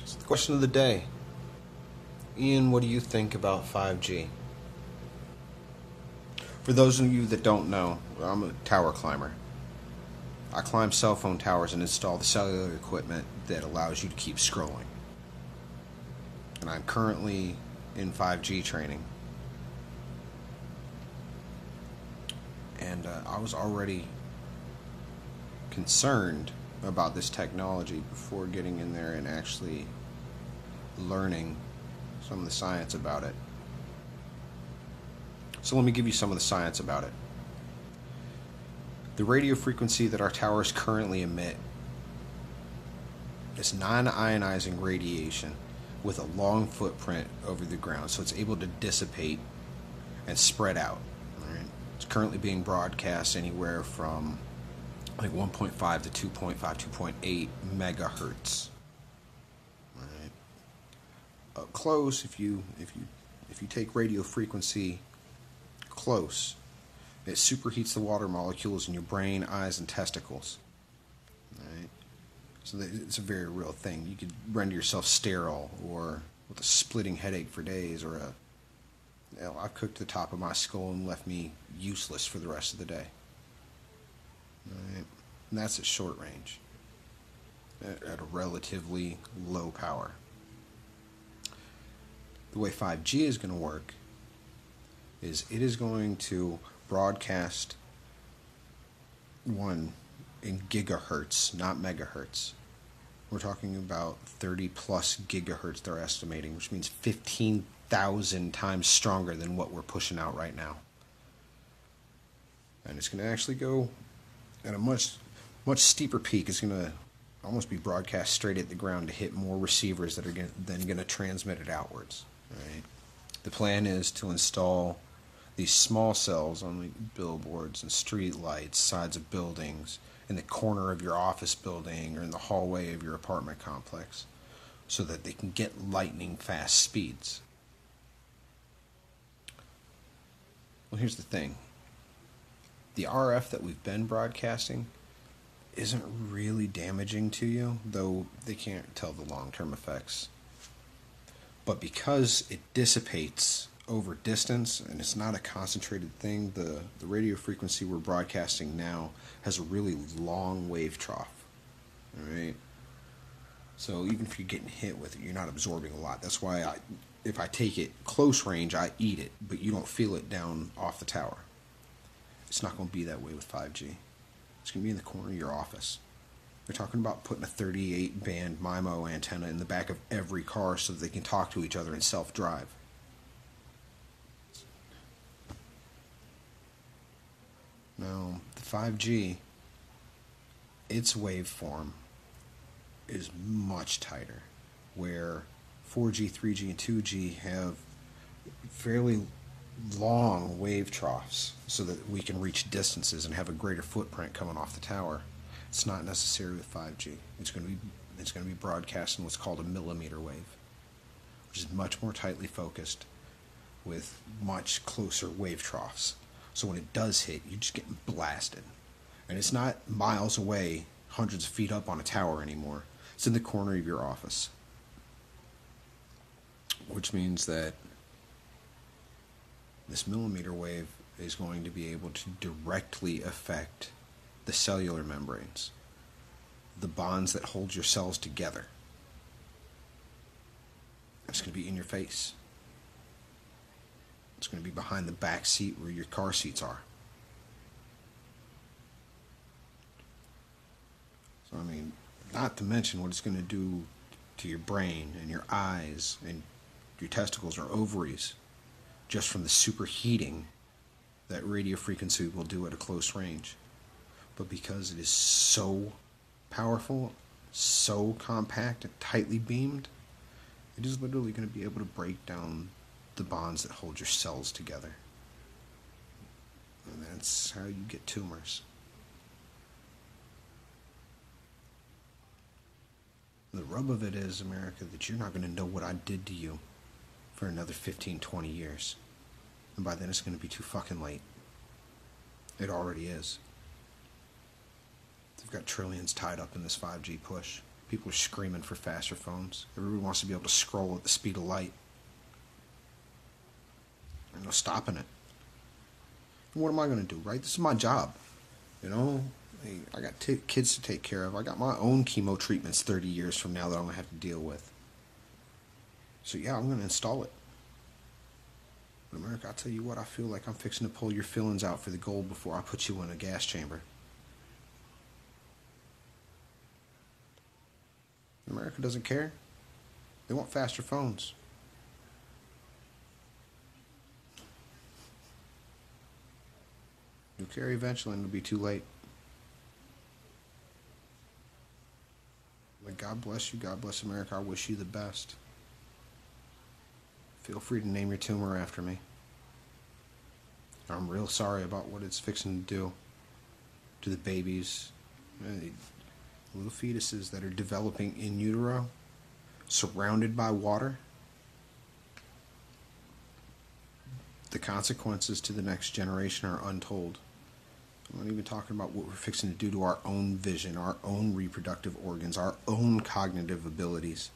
So the question of the day, Ian, what do you think about 5G? For those of you that don't know, I'm a tower climber. I climb cell phone towers and install the cellular equipment that allows you to keep scrolling. And I'm currently in 5G training. And I was already concerned about this technology before getting in there and actually learning some of the science about it. So let me give you some of the science about it. The radio frequency that our towers currently emit is non-ionizing radiation with a long footprint over the ground, so it's able to dissipate and spread out. Right? It's currently being broadcast anywhere from like 1.5 to 2.5, 2.8 megahertz. Right? Up close, if you take radio frequency close, it superheats the water molecules in your brain, eyes, and testicles. Right? So it's a very real thing. You could render yourself sterile or with a splitting headache for days, or I cooked the top of my skull and left me useless for the rest of the day. Right? And that's at short range, at a relatively low power. The way 5G is going to work is it is going to broadcast in gigahertz, not megahertz. We're talking about 30 plus gigahertz they're estimating, which means 15,000 times stronger than what we're pushing out right now. And it's going to actually go at a much steeper peak. It's going to almost be broadcast straight at the ground to hit more receivers that are then going to transmit it outwards. Right? The plan is to install these small cells on like billboards and street lights, sides of buildings, in the corner of your office building or in the hallway of your apartment complex, so that they can get lightning fast speeds. Well, here's the thing. The RF that we've been broadcasting isn't really damaging to you, though they can't tell the long-term effects. But because it dissipates over distance and it's not a concentrated thing, the radio frequency we're broadcasting now has a really long wave trough. Alright? So even if you're getting hit with it, you're not absorbing a lot. That's why if I take it close range, I eat it, but you don't feel it down off the tower. It's not going to be that way with 5G. It's going to be in the corner of your office. They're talking about putting a 38 band MIMO antenna in the back of every car so that they can talk to each other and self-drive. Now, the 5G, its waveform is much tighter, where 4G, 3G, and 2G have fairly long wave troughs so that we can reach distances and have a greater footprint coming off the tower. It's not necessary with 5G. It's going to be broadcast in what's called a millimeter wave, which is much more tightly focused with much closer wave troughs. So when it does hit, you just get blasted. And it's not miles away, hundreds of feet up on a tower anymore. It's in the corner of your office. Which means that this millimeter wave is going to be able to directly affect the cellular membranes, the bonds that hold your cells together. It's going to be in your face. It's going to be behind the back seat where your car seats are. So, I mean, not to mention what it's going to do to your brain and your eyes and your testicles or ovaries just from the superheating that radio frequency will do at a close range. But because it is so powerful, so compact and tightly beamed, it is literally going to be able to break down the bonds that hold your cells together. And that's how you get tumors. The rub of it is, America, that you're not going to know what I did to you for another 15, 20 years. And by then it's going to be too fucking late. It already is. They've got trillions tied up in this 5G push. People are screaming for faster phones. Everybody wants to be able to scroll at the speed of light. There's no stopping it. And what am I going to do, right? This is my job. You know, hey, I got kids to take care of. I got my own chemo treatments 30 years from now that I'm going to have to deal with. So yeah, I'm going to install it. But America, I'll tell you what, I feel like I'm fixing to pull your fillings out for the gold before I put you in a gas chamber. America doesn't care. They want faster phones. You'll carry eventually and it'll be too late. But God bless you. God bless America. I wish you the best. Feel free to name your tumor after me. I'm real sorry about what it's fixing to do to the babies, little fetuses that are developing in utero, surrounded by water. The consequences to the next generation are untold. I'm not even talking about what we're fixing to do to our own vision, our own reproductive organs, our own cognitive abilities.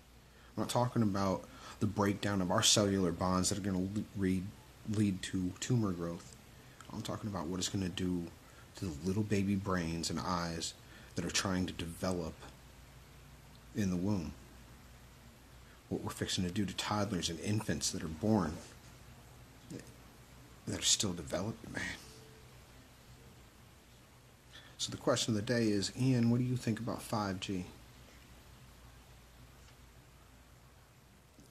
I'm not talking about the breakdown of our cellular bonds that are going to lead to tumor growth. I'm talking about what it's going to do to the little baby brains and eyes that are trying to develop in the womb. What we're fixing to do to toddlers and infants that are born, that are still developing, man. So the question of the day is, Ian, what do you think about 5G?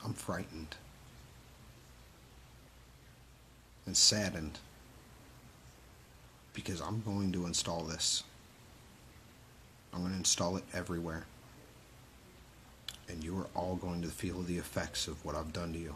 I'm frightened and saddened because I'm going to install this. I'm going to install it everywhere. And you are all going to feel the effects of what I've done to you.